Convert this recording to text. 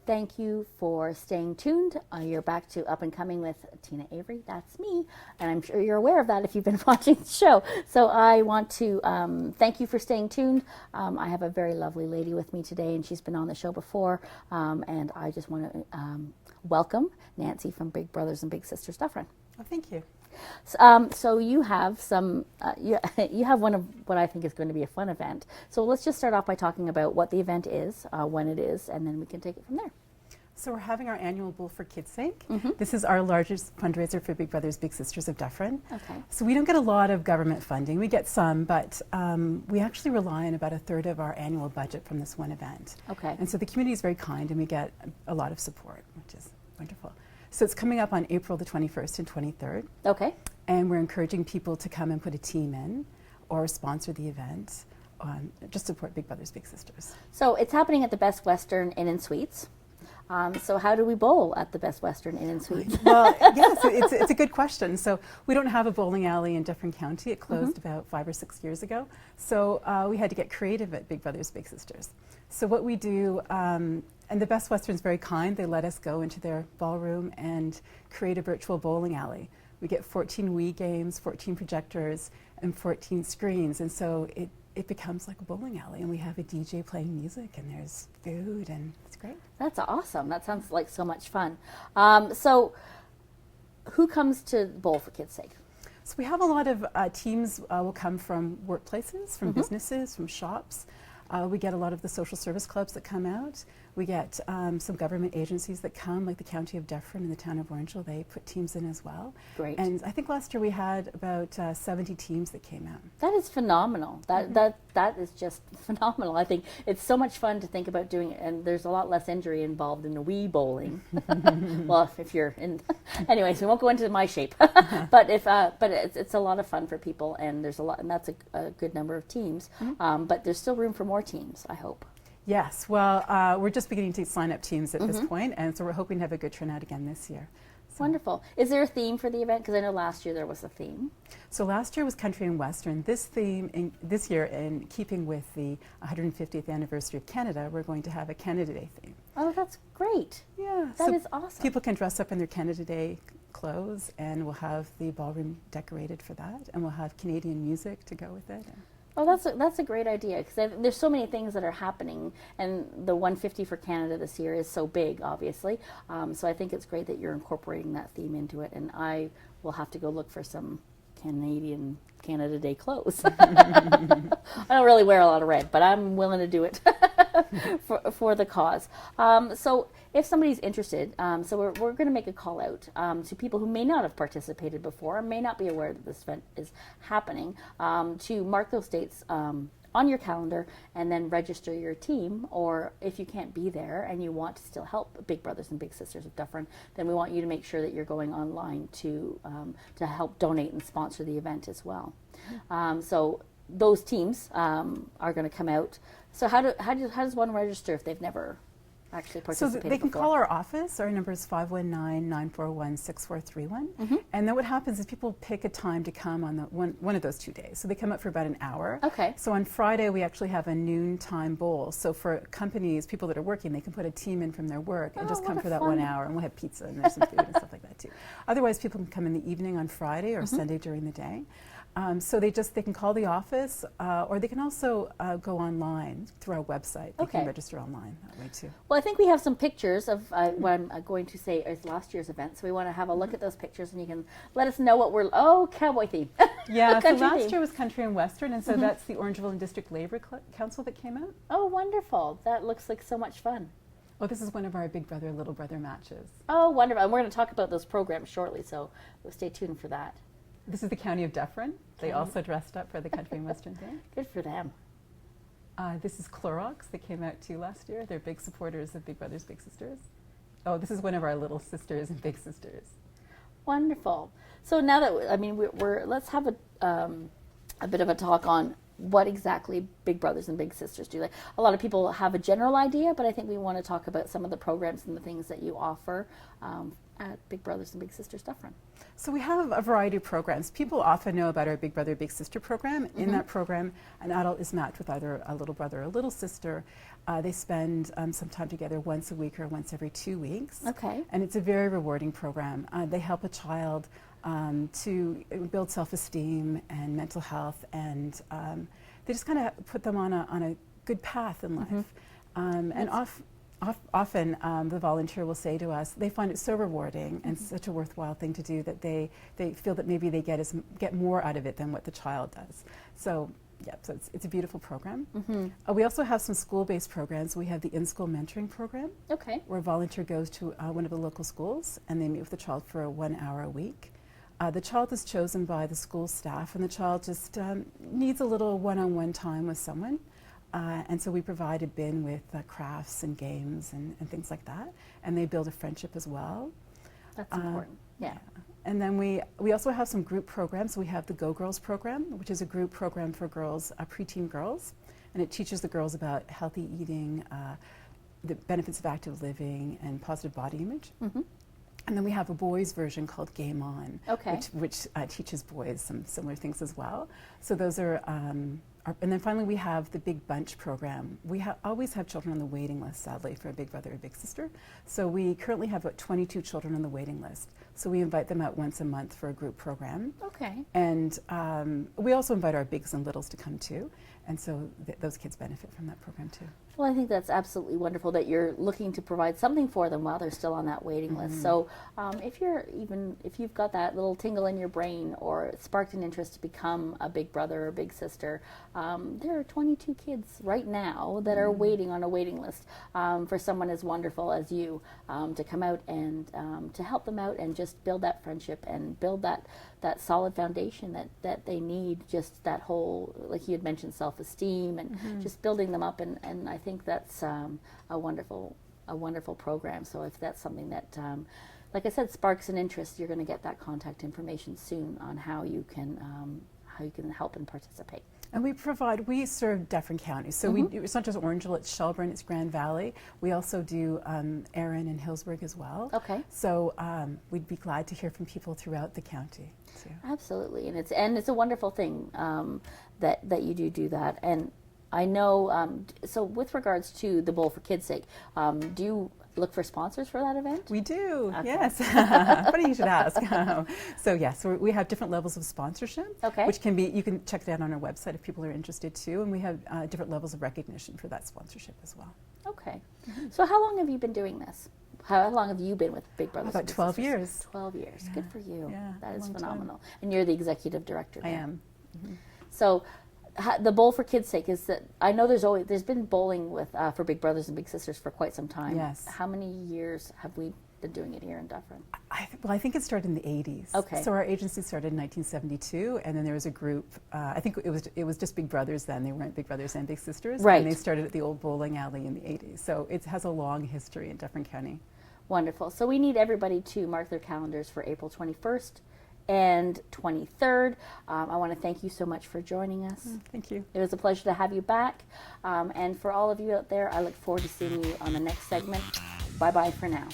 Thank you for staying tuned. You're back to Up and Coming with Teena Avery. That's me. And I'm sure you're aware of that if you've been watching the show. So I want to thank you for staying tuned. I have a very lovely lady with me today, and she's been on the show before. And I just want to welcome Nancy from Big Brothers and Big Sisters Dufferin. Oh, thank you. So you have some, you have one of what I think is going to be a fun event. So let's just start off by talking about what the event is, when it is, and then we can take it from there. So we're having our annual Bowl for Kids' Sake. This is our largest fundraiser for Big Brothers Big Sisters of Dufferin. Okay. So we don't get a lot of government funding. We get some, but we actually rely on about a third of our annual budget from this one event. Okay. And so the community is very kind, and we get a lot of support, which is wonderful. So it's coming up on April the 21st and 23rd. Okay. And we're encouraging people to come and put a team in or sponsor the event. Just support Big Brothers Big Sisters. So it's happening at the Best Western Inn and Suites. So how do we bowl at the Best Western Inn and Suites? Well, yes, it's a good question. So we don't have a bowling alley in Dufferin County. It closed about 5 or 6 years ago. So we had to get creative at Big Brothers Big Sisters. So what we do, and the Best Western's very kind, they let us go into their ballroom and create a virtual bowling alley. We get 14 Wii games, 14 projectors, and 14 screens. And so it becomes like a bowling alley, and we have a DJ playing music, and there's food, and it's great. That's awesome. That sounds like so much fun. So who comes to Bowl for Kids' Sake? So we have a lot of teams will come from workplaces, from businesses, from shops. We get a lot of the social service clubs that come out. We get some government agencies that come, like the County of Dufferin and the Town of Orangeville. They put teams in as well. Great. And I think last year we had about 70 teams that came out. That is phenomenal. That is just phenomenal. I think it's so much fun to think about doing it, and there's a lot less injury involved in the Wii bowling. Well, if you're in, anyways, we won't go into my shape. but it's a lot of fun for people, and there's a lot, and that's a good number of teams. But there's still room for more teams, I hope. Yes, well, we're just beginning to sign up teams at this point, and so we're hoping to have a good turnout again this year. So. Wonderful. Is there a theme for the event? Because I know last year there was a theme. So last year was Country and Western. This year, in keeping with the 150th anniversary of Canada, we're going to have a Canada Day theme. Oh, that's great. Yeah. That is awesome. People can dress up in their Canada Day clothes, and we'll have the ballroom decorated for that, and we'll have Canadian music to go with it. Oh, that's a great idea, because there's so many things that are happening, and the 150 for Canada this year is so big, obviously. So I think it's great that you're incorporating that theme into it, and I will have to go look for some Canada Day clothes. I don't really wear a lot of red, but I'm willing to do it for the cause. So if somebody's interested, so we're going to make a call out to people who may not have participated before and may not be aware that this event is happening, to mark those dates on your calendar and then register your team. Or if you can't be there and you want to still help Big Brothers and Big Sisters of Dufferin, then we want you to make sure that you're going online to help donate and sponsor the event as well. So those teams are going to come out. So how does one register if they've never actually participated So they can before? call our office. Our number is 519-941-6431. And then what happens is people pick a time to come on one of those 2 days. So they come up for about an hour. Okay. So on Friday, we actually have a noontime bowl. So for companies, people that are working, they can put a team in from their work and just come for that 1 hour. And we'll have pizza and there's some food and stuff like that too. Otherwise, people can come in the evening on Friday or Sunday during the day. So they can call the office, or they can also go online through our website. They can register online that way too. Well, I think we have some pictures of what I'm going to say is last year's event. So we want to have a look at those pictures, and you can let us know what we're. Oh, cowboy theme. Yeah. So last year was Country and Western, and so that's the Orangeville and District Labor Council that came out. Oh, wonderful! That looks like so much fun. Well, this is one of our Big Brother Little Brother matches. Oh, wonderful! And we're going to talk about those programs shortly, so stay tuned for that. This is the County of Dufferin. They also dressed up for the Country and Western thing. Good for them. This is Clorox. They came out too last year. They're big supporters of Big Brothers Big Sisters. Oh, this is one of our little sisters and big sisters. Wonderful. So now that let's have a bit of a talk on what exactly Big Brothers and Big Sisters do. Like, a lot of people have a general idea, but I think we want to talk about some of the programs and the things that you offer at Big Brothers and Big Sisters Dufferin? So we have a variety of programs. People often know about our Big Brother, Big Sister program. In that program, an adult is matched with either a little brother or a little sister. They spend some time together once a week or once every 2 weeks. Okay. And it's a very rewarding program. They help a child to build self-esteem and mental health, and they just kind of put them on a good path in life. And often the volunteer will say to us, they find it so rewarding and such a worthwhile thing to do that they feel that maybe they get more out of it than what the child does. So yeah, so it's a beautiful program. We also have some school-based programs. We have the in-school mentoring program, Okay. where a volunteer goes to one of the local schools and they meet with the child for 1 hour a week. The child is chosen by the school staff, and the child just needs a little one-on-one time with someone. And so we provide a bin with crafts and games and things like that. And they build a friendship as well. That's important. Yeah. And then we also have some group programs. We have the Go Girls program, which is a group program for girls, preteen girls. And it teaches the girls about healthy eating, the benefits of active living, and positive body image. And then we have a boys version called Game On, Okay. which teaches boys some similar things as well. So those are, and then finally we have the Big Bunch program. We always have children on the waiting list, sadly, for a Big Brother or Big Sister. So we currently have about 22 children on the waiting list. So we invite them out once a month for a group program. Okay. And we also invite our bigs and littles to come too. And so those kids benefit from that program too. Well, I think that's absolutely wonderful that you're looking to provide something for them while they're still on that waiting list. So if you've got that little tingle in your brain or sparked an interest to become a big brother or big sister, there are 22 kids right now that are waiting on a waiting list for someone as wonderful as you to come out and to help them out and just build that friendship and build that solid foundation that they need, just that whole, like you had mentioned, self-esteem and just building them up, and I think that's a wonderful program. So if that's something that, like I said, sparks an interest, you're going to get that contact information soon on how you can help and participate. And we serve Dufferin County. So it's not just Orangeville, it's Shelburne, it's Grand Valley. We also do Erin and Hillsburg as well. Okay. So we'd be glad to hear from people throughout the county too. Absolutely, and it's a wonderful thing that you do that. And I know, so with regards to the Bowl for Kids' Sake, do you look for sponsors for that event? We do, Okay. yes. Funny you should ask. So we have different levels of sponsorship, Okay. which can be, you can check that on our website if people are interested too, and we have different levels of recognition for that sponsorship as well. Okay. So how long have you been doing this? How long have you been with Big Brothers? About and Big 12 Sisters? years. 12 years. Yeah. Good for you. Yeah, That a is long time. phenomenal. And you're the executive director I there. am. So the Bowl for Kids' Sake is that, I know there's been bowling with for Big Brothers and Big Sisters for quite some time. Yes. How many years have we been doing it here in Dufferin? I think it started in the 80s. Okay. So our agency started in 1972, and then there was a group, I think it was just Big Brothers then, they weren't Big Brothers and Big Sisters. Right. And they started at the old bowling alley in the 80s. So it has a long history in Dufferin County. Wonderful. So we need everybody to mark their calendars for April 21st and 23rd. I want to thank you so much for joining us. Thank you. It was a pleasure to have you back. And for all of you out there, I look forward to seeing you on the next segment. Bye-bye for now.